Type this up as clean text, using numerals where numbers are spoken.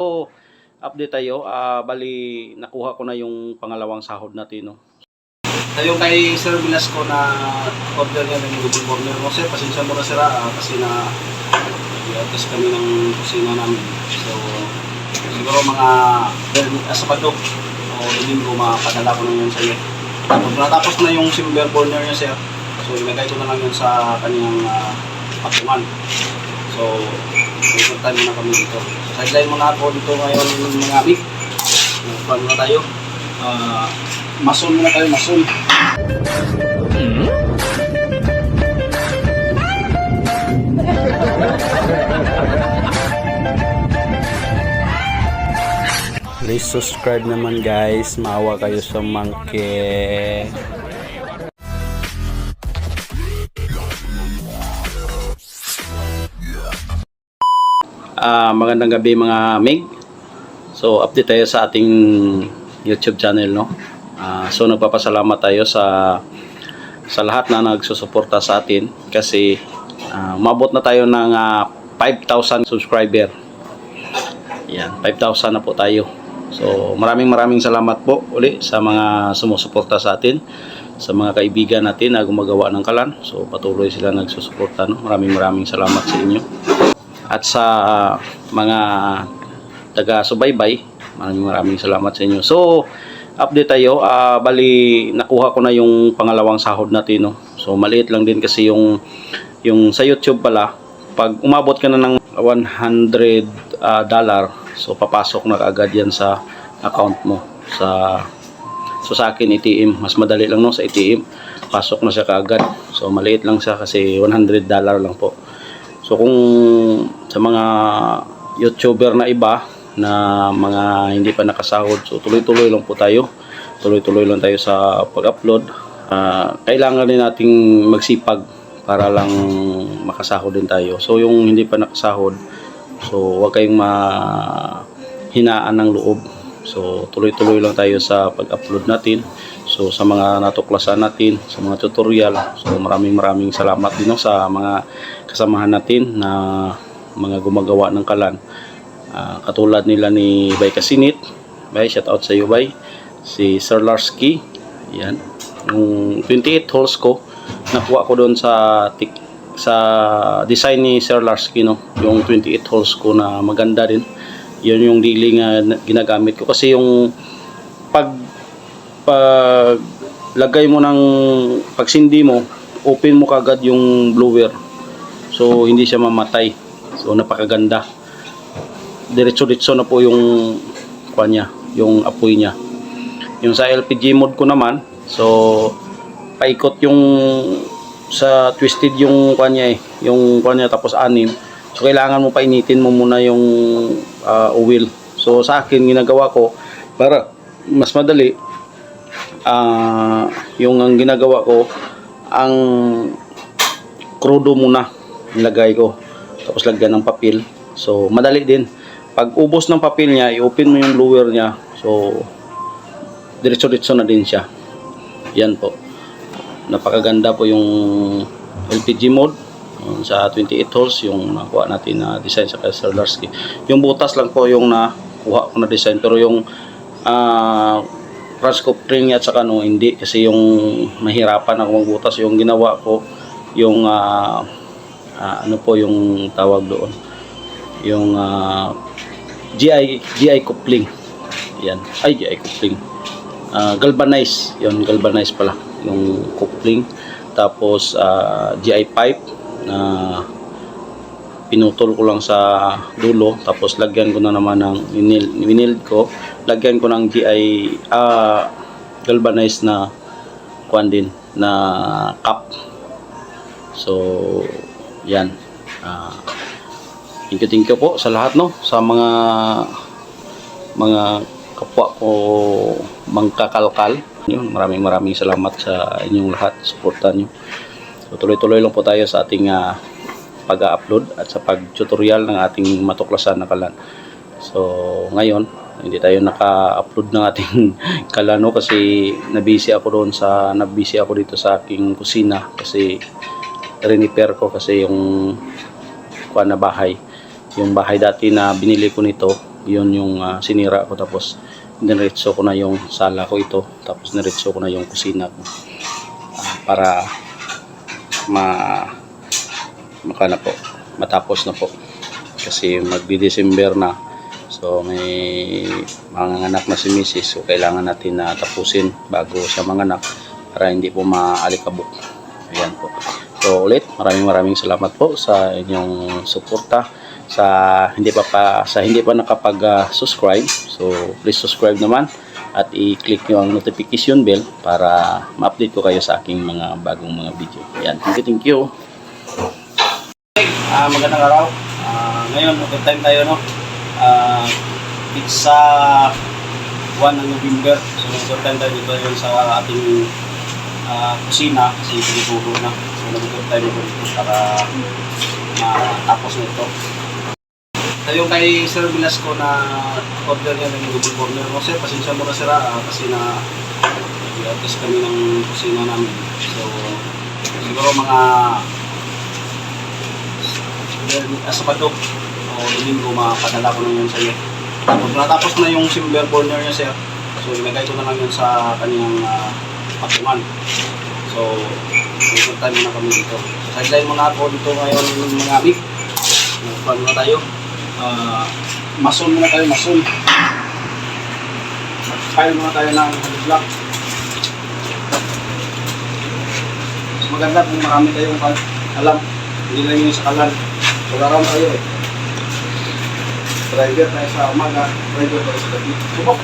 So, update tayo. Bali, nakuha ko na yung pangalawang sahod natin, no? Yung kay Sir Velasco na order niya ng double burner mo, sir, pasensya mo na sir, kasi na i-adjust kami ng kusina namin. So, siguro mga Sabado o Domingo makapadala ko na yun sa iyo. Tapos natapos na yung silver burner niya, sir. So, ilagay ko na lang yun sa kanyang patungan. So, ikot time muna kami dito. So, sideline muna ako dito ngayon mga amig. Paano na tayo? Mason muna tayo, mason. Please subscribe naman guys. Maawa kayo sa monkey. Magandang gabi mga Mig. So update tayo sa ating YouTube channel, no? So nagpapasalamat tayo sa lahat na nagsusuporta sa atin kasi umabot na tayo ng 5,000 subscriber. Yan, 5,000 na po tayo. So maraming salamat po uli sa mga sumusuporta sa atin, sa mga kaibigan natin na gumagawa ng kalan. So patuloy sila nagsusuporta, no? Maraming salamat sa inyo. At sa mga taga-subaybay, maraming salamat sa inyo. So, update tayo. Bali, nakuha ko na yung pangalawang sahod natin, no? So, maliit lang din kasi yung sa YouTube pala, pag umabot ka na ng $100, so papasok na agad yan sa account mo. So, sa akin, ATM. Mas madali lang, no? Sa ATM, pasok na siya kaagad. So, maliit lang siya kasi $100 lang po. So kung sa mga YouTuber na iba na mga hindi pa nakasahod, so tuloy-tuloy lang po tayo. Tuloy-tuloy lang tayo sa pag-upload. Kailangan din nating magsipag para lang makasahod din tayo. So yung hindi pa nakasahod, so huwag kayong mahinaan ng loob. So tuloy-tuloy lang tayo sa pag-upload natin. So sa mga natuklasan natin, sa mga tutorial, so maraming salamat din, no, sa mga kasamahan natin na mga gumagawa ng kalan. Katulad nila ni Bay Kasinit. Bay, shout out sa iyo Bay. Si Sir Larsky. Yan. Yung 28 holes ko, nakuha ko doon sa design ni Sir Larsky, no. Yung 28 holes ko na maganda din. Yun yung dealing ginagamit ko kasi yung pag lagay mo ng pagsindi mo, open mo kagad yung blower. So hindi siya mamatay. So napakaganda. Diretso-diretso na po yung kanya, yung apoy niya. Yung sa LPG mode ko naman, so paikot yung sa twisted yung kanya yung kanya tapos anim. So kailangan mo painitin mo muna yung oil. So sa akin ginagawa ko para mas madali, yung ang ginagawa ko, ang krudo muna nilagay ko tapos lagyan ng papel. So madali din, pag ubos ng papel niya, i-open mo yung blower niya, so diretso na din siya. Yan po, napakaganda po yung LPG mode sa 28 holes yung nakuha natin na design sa Sir Larsky. Yung butas lang po yung nakuha ko na design, pero yung Rascop ring at saka no, hindi, kasi yung mahirapan ako magbutas. Yung ginawa ko yung ano po yung tawag doon, yung GI coupling. Yan, ay GI coupling, galvanize, yun, galvanize pala yung coupling. Tapos GI pipe na pinutol ko lang sa dulo, tapos lagyan ko na naman ng winild ko, lagyan ko ng GI galvanized na kuan din na cap. So yan, thank you po sa lahat, no, sa mga kapwa ko mangkakalkal. Yun, maraming salamat sa inyong lahat, suporta nyo. So tuloy-tuloy lang po tayo sa ating pag-upload at sa pag-tutorial ng ating matuklasan na kalan. So ngayon hindi tayo naka-upload ng ating kalano kasi nabisi ako dito sa aking kusina kasi repair ko kasi yung kuan na bahay. Yung bahay dati na binili ko nito, Yun yung sinira ko, tapos niretso ko na yung sala ko ito, tapos niretso ko na yung kusina ko para makana po, matapos na po kasi magdi-December na. So may manganganak na si Mrs. So kailangan natin na tapusin bago siya manganak para hindi po maalikabok. Ayan po. So ulit, maraming salamat po sa inyong suporta sa hindi pa nakapag-subscribe. So please subscribe naman at i-click nyo ang notification bell para ma-update ko kayo sa aking mga bagong mga video. Ayan, thank you. Magandang araw. Ngayon, overtime tayo, no? It's 1 ng November. So overtime tayo dito yun sa ating kusina kasi pinituro na. So nag-overtime ko dito para matapos na ito. Ito yung kay Sir Velasco na order niya ng double burner. No, sir, pasensya mo na sir kasi na i-adjust kami ng kusina namin. So siguro mga Sabado o Linggo mapadala ko na yun sa iyo. Tapos natapos na yung silver burner niya, sir. So ilagay ko na lang yun sa kanyang patungan. So time na kami dito. So sideline muna ako dito ngayon mga amig. Paano na tayo? Mason muna tayo, mason. File muna tayo ng hollow block. Mas maganda kung marami tayong alam. Hindi lang yun sa kalan. So laraw tayo eh. Driver tayo sa umaga, driver tayo sa gabi. Subok!